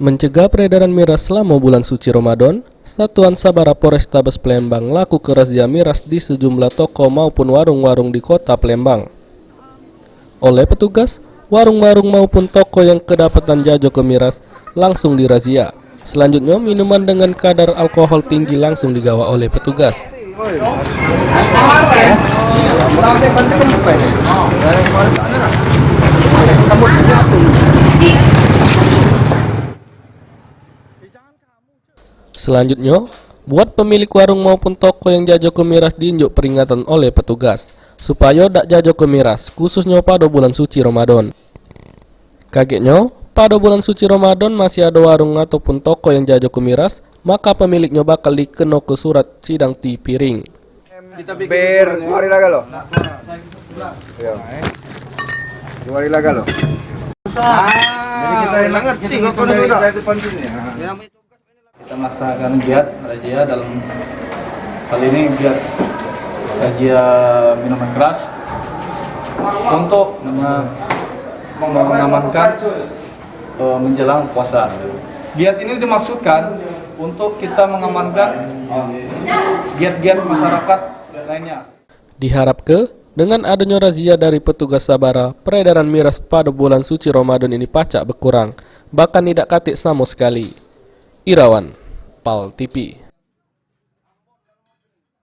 Mencegah peredaran miras selama bulan suci Ramadan, Satuan Sabara Polrestabes Palembang lakukan razia miras di sejumlah toko maupun warung-warung di kota Palembang. Oleh petugas, warung-warung maupun toko yang kedapatan jajok miras langsung dirazia. Selanjutnya, minuman dengan kadar alkohol tinggi langsung digawa oleh petugas. Selanjutnya, buat pemilik warung maupun toko yang jajok miras diinjuk peringatan oleh petugas supaya tak jajok miras, khususnya pada bulan suci Ramadan. Kagetnya, pada bulan suci Ramadan masih ada warung ataupun toko yang jajok miras, maka pemiliknya bakal dikena ke surat sidang ti piring. Ber, mari laga lo. Ya. Mari laga lo. Jadi kita enak tinggal dari depan sini. Kita melaksanakan razia dalam hal ini razia minuman keras untuk mengamankan menjelang puasa. Giat ini dimaksudkan untuk kita mengamankan giat-giat masyarakat lainnya. Diharapkan dengan adanya razia dari petugas Sabara, peredaran miras pada bulan suci Ramadan ini pacak berkurang, bahkan tidak katik sama sekali. Irawan, PAL TV.